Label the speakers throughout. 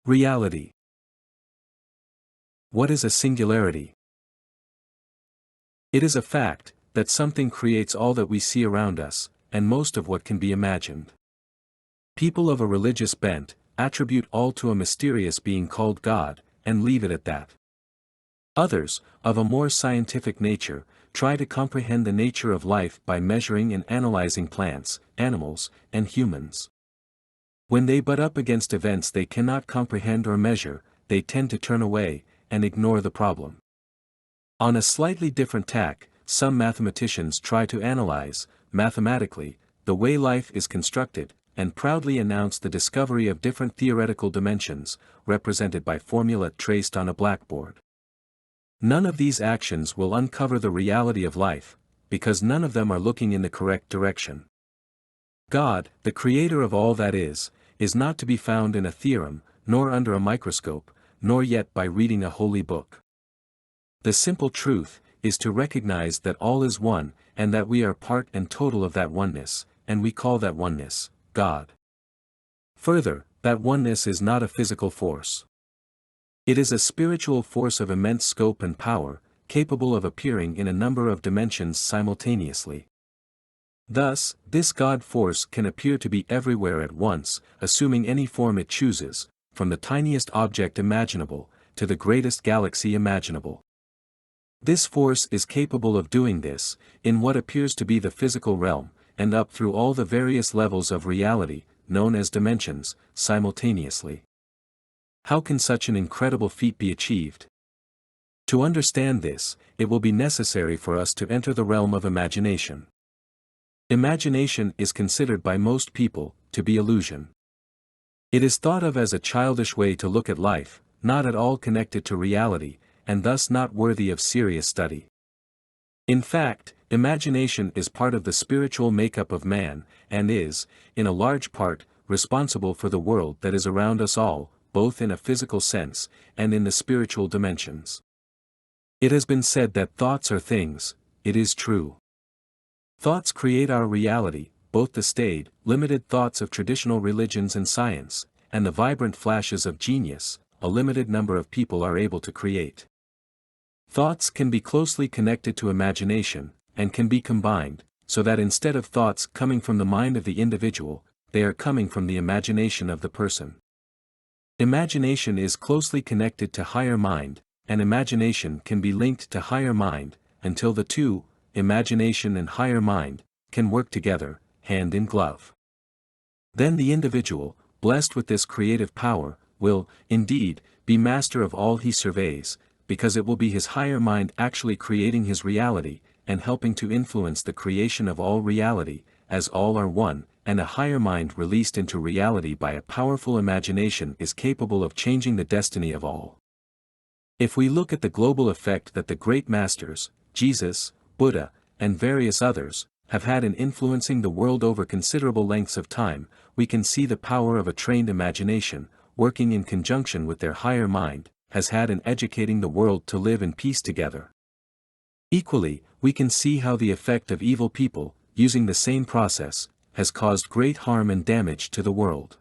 Speaker 1: Reality. What is a singularity? It is a fact that something creates all that we see around us, and most of what can be imagined. People of a religious bent attribute all to a mysterious being called God, and leave it at that. Others, of a more scientific nature, try to comprehend the nature of life by measuring and analyzing plants, animals, and humans. When they butt up against events they cannot comprehend or measure, they tend to turn away, and ignore the problem. On a slightly different tack, some mathematicians try to analyze, mathematically, the way life is constructed, and proudly announce the discovery of different theoretical dimensions, represented by formulae traced on a blackboard. None of these actions will uncover the reality of life, because none of them are looking in the correct direction. God, the creator of all that is not to be found in a theorem, nor under a microscope, nor yet by reading a holy book. The simple truth is to recognize that all is one, and that we are part and total of that oneness, and we call that oneness God. Further, that oneness is not a physical force. It is a spiritual force of immense scope and power, capable of appearing in a number of dimensions simultaneously. Thus, this God force can appear to be everywhere at once, assuming any form it chooses, from the tiniest object imaginable, to the greatest galaxy imaginable. This force is capable of doing this, in what appears to be the physical realm, and up through all the various levels of reality, known as dimensions, simultaneously. How can such an incredible feat be achieved? To understand this, it will be necessary for us to enter the realm of imagination. Imagination is considered by most people to be illusion. It is thought of as a childish way to look at life, not at all connected to reality, and thus not worthy of serious study. In fact, imagination is part of the spiritual makeup of man, and is, in a large part, responsible for the world that is around us all, both in a physical sense, and in the spiritual dimensions. It has been said that thoughts are things. It is true. Thoughts create our reality, both the staid, limited thoughts of traditional religions and science, and the vibrant flashes of genius, a limited number of people are able to create. Thoughts can be closely connected to imagination, and can be combined, so that instead of thoughts coming from the mind of the individual, they are coming from the imagination of the person. Imagination is closely connected to higher mind, and imagination can be linked to higher mind, until the two, imagination and higher mind, can work together, hand in glove. Then the individual, blessed with this creative power, will, indeed, be master of all he surveys, because it will be his higher mind actually creating his reality, and helping to influence the creation of all reality, as all are one, and a higher mind released into reality by a powerful imagination is capable of changing the destiny of all. If we look at the global effect that the great masters, Jesus, Buddha, and various others, have had in influencing the world over considerable lengths of time, we can see the power of a trained imagination, working in conjunction with their higher mind, has had in educating the world to live in peace together. Equally, we can see how the effect of evil people, using the same process, has caused great harm and damage to the world.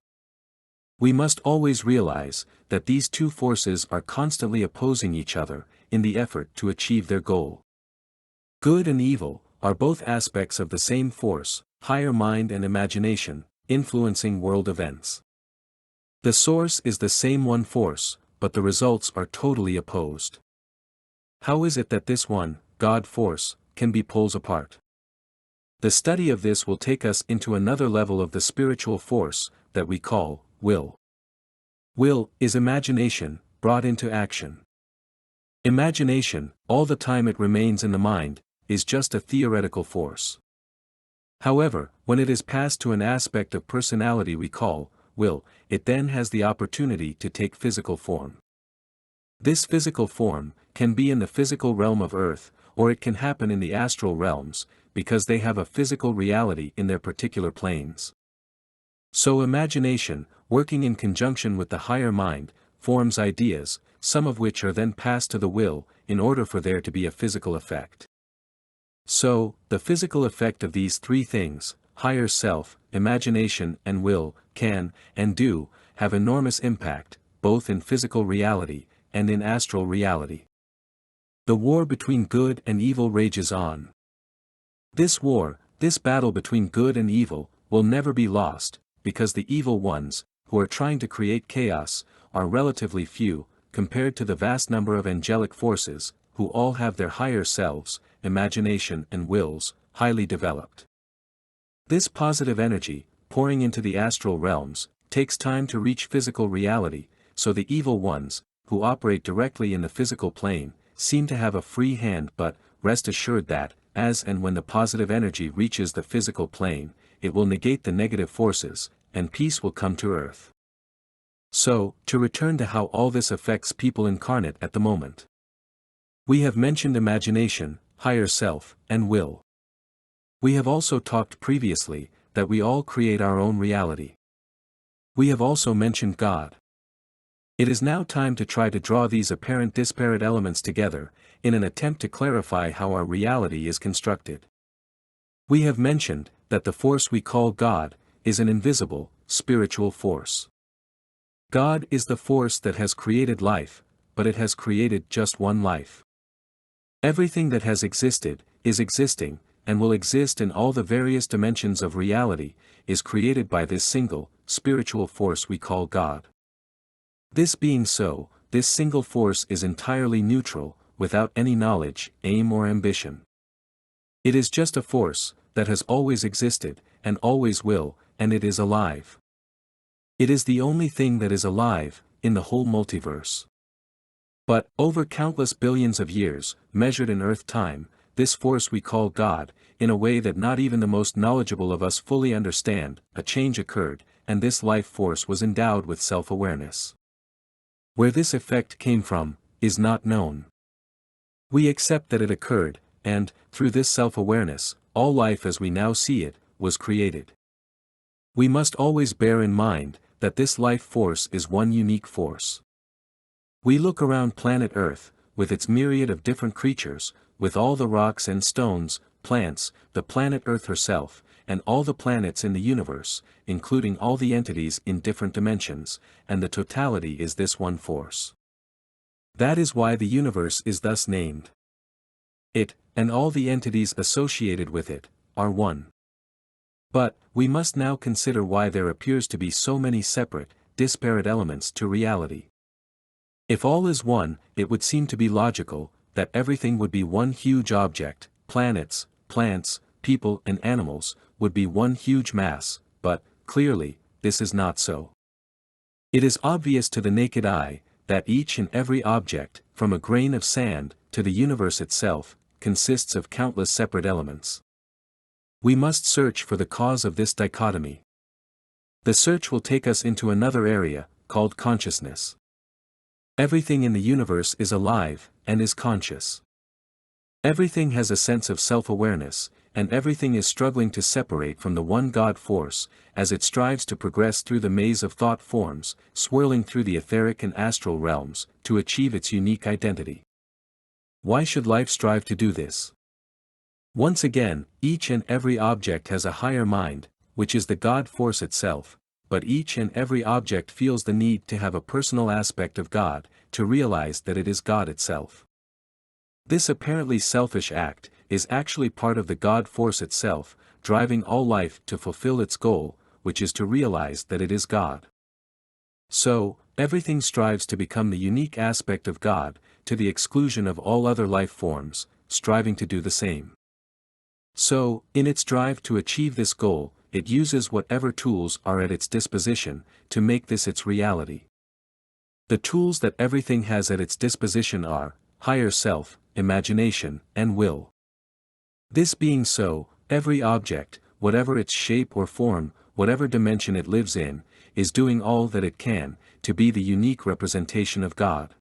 Speaker 1: We must always realize that these two forces are constantly opposing each other, in the effort to achieve their goal. Good and evil are both aspects of the same force, higher mind and imagination, influencing world events. The source is the same one force, but the results are totally opposed. How is it that this one, God force, can be poles apart? The study of this will take us into another level of the spiritual force, that we call will. Will is imagination, brought into action. Imagination, all the time it remains in the mind, is just a theoretical force. However, when it is passed to an aspect of personality we call will, it then has the opportunity to take physical form. This physical form can be in the physical realm of earth, or it can happen in the astral realms, because they have a physical reality in their particular planes. So imagination, working in conjunction with the higher mind, forms ideas, some of which are then passed to the will, in order for there to be a physical effect. So, the physical effect of these three things, higher self, imagination and will, can, and do, have enormous impact, both in physical reality and in astral reality. The war between good and evil rages on. This war, this battle between good and evil, will never be lost, because the evil ones, who are trying to create chaos, are relatively few, compared to the vast number of angelic forces, who all have their higher selves, imagination and wills, highly developed. This positive energy, pouring into the astral realms, takes time to reach physical reality, so the evil ones, who operate directly in the physical plane, seem to have a free hand, but rest assured that, as and when the positive energy reaches the physical plane, it will negate the negative forces, and peace will come to earth. So, to return to how all this affects people incarnate at the moment. We have mentioned imagination, higher self, and will. We have also talked previously, that we all create our own reality. We have also mentioned God. It is now time to try to draw these apparent disparate elements together, in an attempt to clarify how our reality is constructed. We have mentioned, that the force we call God, is an invisible, spiritual force. God is the force that has created life, but it has created just one life. Everything that has existed, is existing, and will exist in all the various dimensions of reality, is created by this single, spiritual force we call God. This being so, this single force is entirely neutral, without any knowledge, aim or ambition. It is just a force, that has always existed, and always will, and it is alive. It is the only thing that is alive, in the whole multiverse. But, over countless billions of years, measured in Earth time, this force we call God, in a way that not even the most knowledgeable of us fully understand, a change occurred, and this life force was endowed with self-awareness. Where this effect came from, is not known. We accept that it occurred, and, through this self-awareness, all life as we now see it, was created. We must always bear in mind, that this life force is one unique force. We look around planet Earth, with its myriad of different creatures, with all the rocks and stones, plants, the planet Earth herself, and all the planets in the universe, including all the entities in different dimensions, and the totality is this one force. That is why the universe is thus named. It, and all the entities associated with it, are one. But, we must now consider why there appears to be so many separate, disparate elements to reality. If all is one, it would seem to be logical, that everything would be one huge object, planets, plants, people and animals, would be one huge mass, but, clearly, this is not so. It is obvious to the naked eye, that each and every object, from a grain of sand, to the universe itself, consists of countless separate elements. We must search for the cause of this dichotomy. The search will take us into another area, called consciousness. Everything in the universe is alive, and is conscious. Everything has a sense of self-awareness, and everything is struggling to separate from the one God force, as it strives to progress through the maze of thought forms, swirling through the etheric and astral realms, to achieve its unique identity. Why should life strive to do this? Once again, each and every object has a higher mind, which is the God force itself, but each and every object feels the need to have a personal aspect of God, to realize that it is God itself. This apparently selfish act, is actually part of the God force itself, driving all life to fulfill its goal, which is to realize that it is God. So, everything strives to become the unique aspect of God, to the exclusion of all other life forms, striving to do the same. So, in its drive to achieve this goal, it uses whatever tools are at its disposition, to make this its reality. The tools that everything has at its disposition are, higher self, imagination, and will. This being so, every object, whatever its shape or form, whatever dimension it lives in, is doing all that it can, to be the unique representation of God.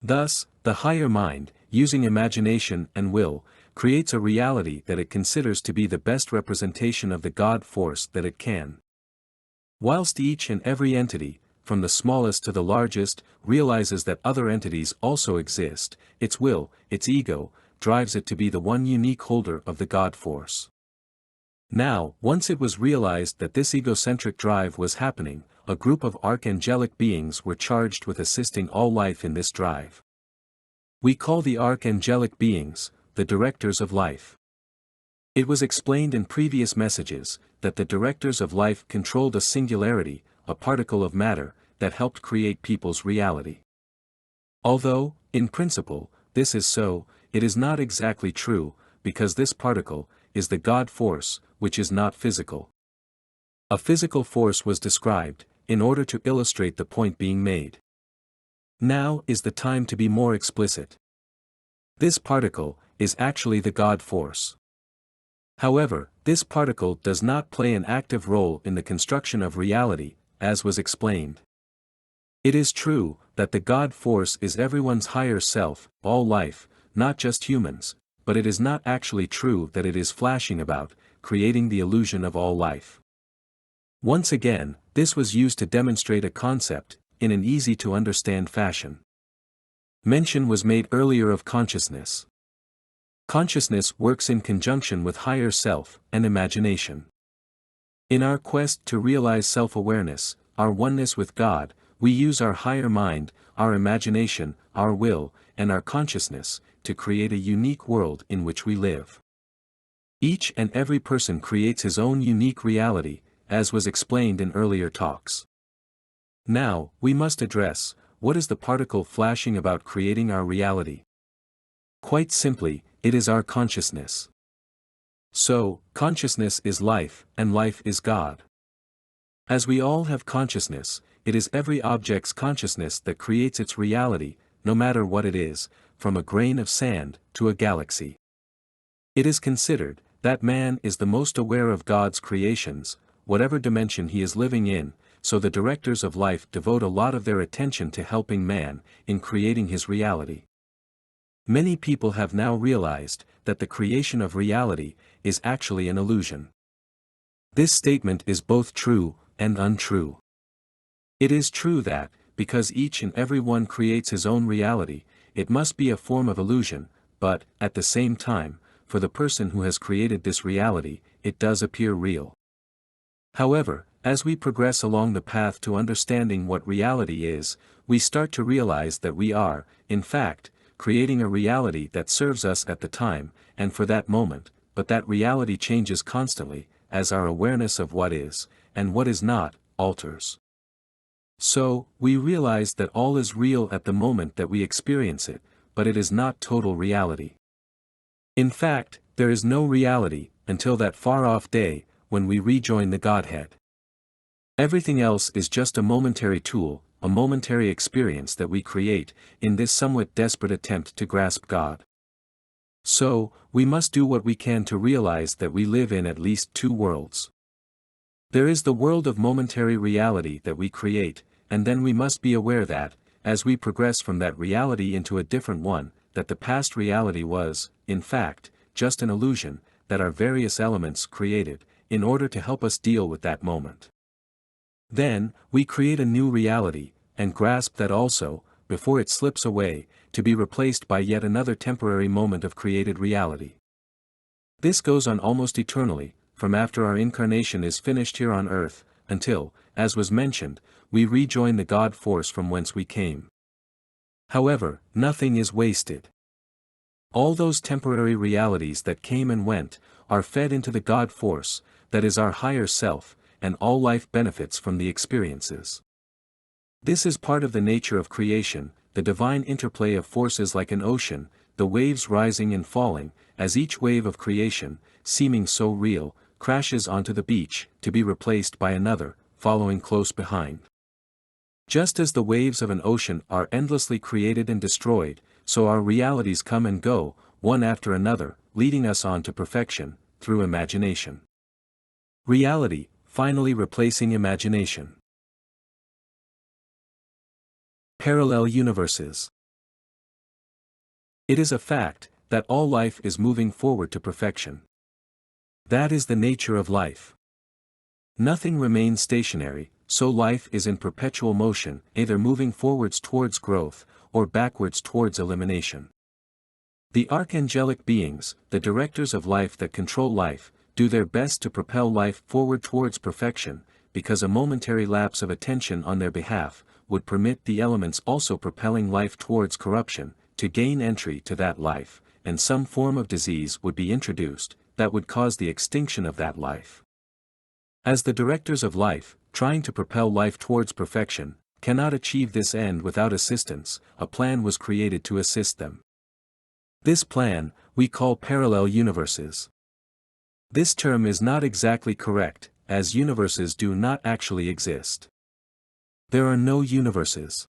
Speaker 1: Thus, the higher mind, using imagination and will, creates a reality that it considers to be the best representation of the God force that it can. Whilst each and every entity, from the smallest to the largest, realizes that other entities also exist, its will, its ego, drives it to be the one unique holder of the God force. Now, once it was realized that this egocentric drive was happening, a group of archangelic beings were charged with assisting all life in this drive. We call the archangelic beings the directors of life. It was explained in previous messages that the directors of life controlled a singularity, a particle of matter, that helped create people's reality. Although, in principle, this is so, it is not exactly true, because this particle is the God force, which is not physical. A physical force was described, in order to illustrate the point being made. Now is the time to be more explicit. This particle is actually the God force. However, this particle does not play an active role in the construction of reality, as was explained. It is true that the God force is everyone's higher self, all life, not just humans, but it is not actually true that it is flashing about, creating the illusion of all life. Once again, this was used to demonstrate a concept, in an easy-to-understand fashion. Mention was made earlier of consciousness. Consciousness works in conjunction with higher self and imagination. In our quest to realize self-awareness, our oneness with God, we use our higher mind, our imagination, our will, and our consciousness, to create a unique world in which we live. Each and every person creates his own unique reality, as was explained in earlier talks. Now, we must address, what is the particle flashing about creating our reality? Quite simply, it is our consciousness. So, consciousness is life, and life is God. As we all have consciousness, it is every object's consciousness that creates its reality, no matter what it is, from a grain of sand to a galaxy. It is considered that man is the most aware of God's creations, whatever dimension he is living in, so the directors of life devote a lot of their attention to helping man in creating his reality. Many people have now realized that the creation of reality is actually an illusion. This statement is both true and untrue. It is true that, because each and every one creates his own reality, it must be a form of illusion, but, at the same time, for the person who has created this reality, it does appear real. However, as we progress along the path to understanding what reality is, we start to realize that we are, in fact, creating a reality that serves us at the time, and for that moment, but that reality changes constantly, as our awareness of what is, and what is not, alters. So, we realize that all is real at the moment that we experience it, but it is not total reality. In fact, there is no reality, until that far-off day, when we rejoin the Godhead. Everything else is just a momentary tool, a momentary experience that we create, in this somewhat desperate attempt to grasp God. So, we must do what we can to realize that we live in at least two worlds. There is the world of momentary reality that we create, and then we must be aware that, as we progress from that reality into a different one, that the past reality was, in fact, just an illusion, that our various elements created, in order to help us deal with that moment. Then, we create a new reality, and grasp that also, before it slips away, to be replaced by yet another temporary moment of created reality. This goes on almost eternally, from after our incarnation is finished here on earth, until, as was mentioned, we rejoin the God force from whence we came. However, nothing is wasted. All those temporary realities that came and went, are fed into the God force, that is our higher self, and all life benefits from the experiences. This is part of the nature of creation, the divine interplay of forces like an ocean, the waves rising and falling, as each wave of creation, seeming so real, crashes onto the beach, to be replaced by another, following close behind. Just as the waves of an ocean are endlessly created and destroyed, so our realities come and go, one after another, leading us on to perfection, through imagination. Reality, finally replacing imagination. Parallel universes. It is a fact, that all life is moving forward to perfection. That is the nature of life. Nothing remains stationary, so life is in perpetual motion, either moving forwards towards growth, or backwards towards elimination. The archangelic beings, the directors of life that control life, do their best to propel life forward towards perfection, because a momentary lapse of attention on their behalf would permit the elements also propelling life towards corruption to gain entry to that life, and some form of disease would be introduced that would cause the extinction of that life. As the directors of life, trying to propel life towards perfection, cannot achieve this end without assistance, a plan was created to assist them. This plan, we call parallel universes. This term is not exactly correct, as universes do not actually exist. There are no universes.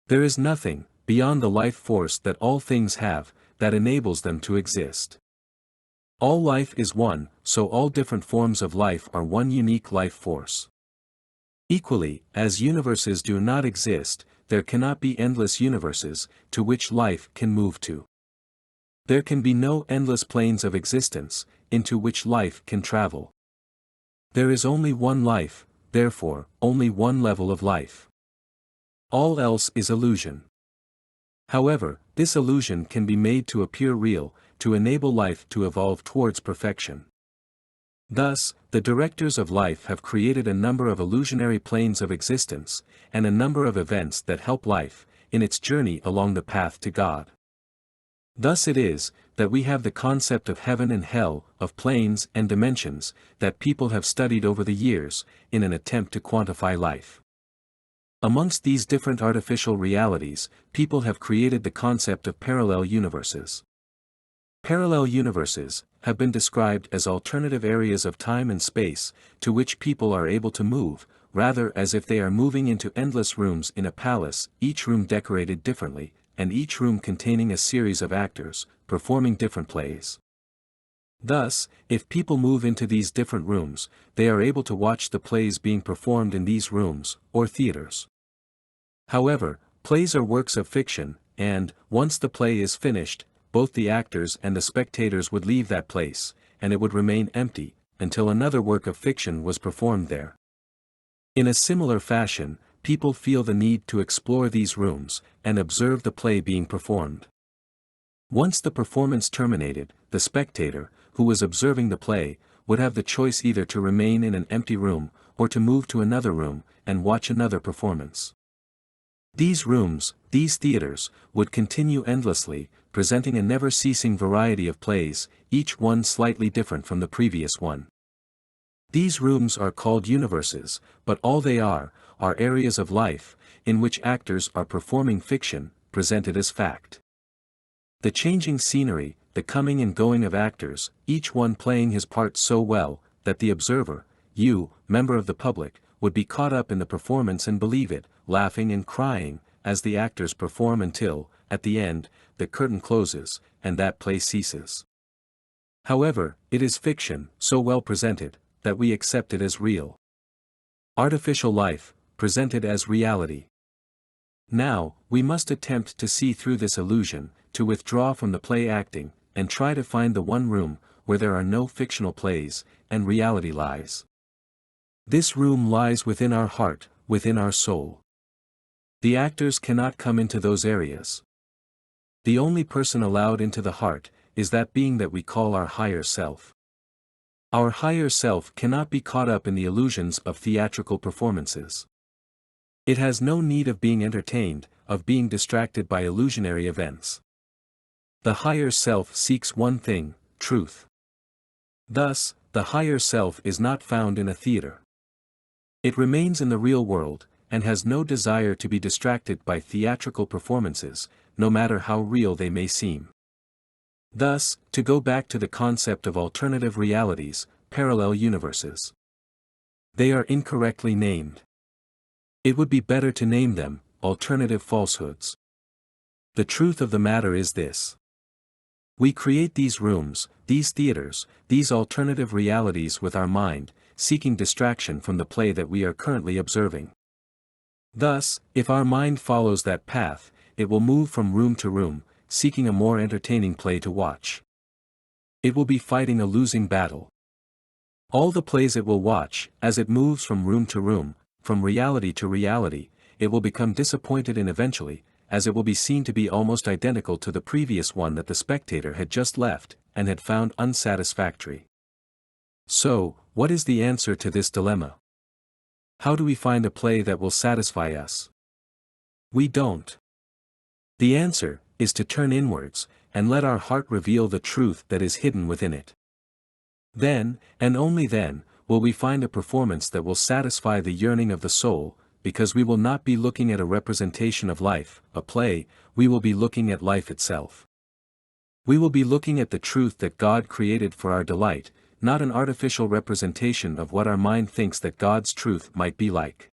Speaker 1: There is nothing, beyond the life force that all things have, that enables them to exist. All life is one, so all different forms of life are one unique life force. Equally, as universes do not exist, there cannot be endless universes, to which life can move to. There can be no endless planes of existence, into which life can travel. There is only one life, therefore, only one level of life. All else is illusion. However, this illusion can be made to appear real, to enable life to evolve towards perfection. Thus, the directors of life have created a number of illusionary planes of existence, and a number of events that help life, in its journey along the path to God. Thus it is, that we have the concept of heaven and hell, of planes and dimensions, that people have studied over the years, in an attempt to quantify life. Amongst these different artificial realities, people have created the concept of parallel universes. Parallel universes have been described as alternative areas of time and space, to which people are able to move, rather as if they are moving into endless rooms in a palace, each room decorated differently, and each room containing a series of actors, performing different plays. Thus, if people move into these different rooms, they are able to watch the plays being performed in these rooms, or theaters. However, plays are works of fiction, and, once the play is finished, both the actors and the spectators would leave that place, and it would remain empty, until another work of fiction was performed there. In a similar fashion, people feel the need to explore these rooms, and observe the play being performed. Once the performance terminated, the spectator, who was observing the play, would have the choice either to remain in an empty room, or to move to another room, and watch another performance. These rooms, these theaters, would continue endlessly, presenting a never-ceasing variety of plays, each one slightly different from the previous one. These rooms are called universes, but all they are areas of life, in which actors are performing fiction, presented as fact. The changing scenery, the coming and going of actors, each one playing his part so well, that the observer, you, member of the public, would be caught up in the performance and believe it, laughing and crying, as the actors perform until, at the end, the curtain closes, and that play ceases. However, it is fiction, so well presented, that we accept it as real. Artificial life, presented as reality. Now, we must attempt to see through this illusion, to withdraw from the play acting, and try to find the one room, where there are no fictional plays, and reality lies. This room lies within our heart, within our soul. The actors cannot come into those areas. The only person allowed into the heart, is that being that we call our higher self. Our higher self cannot be caught up in the illusions of theatrical performances. It has no need of being entertained, of being distracted by illusionary events. The higher self seeks one thing, truth. Thus, the higher self is not found in a theater. It remains in the real world, and has no desire to be distracted by theatrical performances, no matter how real they may seem. Thus, to go back to the concept of alternative realities, parallel universes. They are incorrectly named. It would be better to name them, alternative falsehoods. The truth of the matter is this. We create these rooms, these theaters, these alternative realities with our mind, seeking distraction from the play that we are currently observing. Thus, if our mind follows that path, it will move from room to room, seeking a more entertaining play to watch. It will be fighting a losing battle. All the plays it will watch, as it moves from room to room, from reality to reality, it will become disappointed in eventually, as it will be seen to be almost identical to the previous one that the spectator had just left, and had found unsatisfactory. So, what is the answer to this dilemma? How do we find a play that will satisfy us? We don't. The answer is to turn inwards, and let our heart reveal the truth that is hidden within it. Then, and only then, will we find a performance that will satisfy the yearning of the soul, because we will not be looking at a representation of life, a play, we will be looking at life itself. We will be looking at the truth that God created for our delight, not an artificial representation of what our mind thinks that God's truth might be like.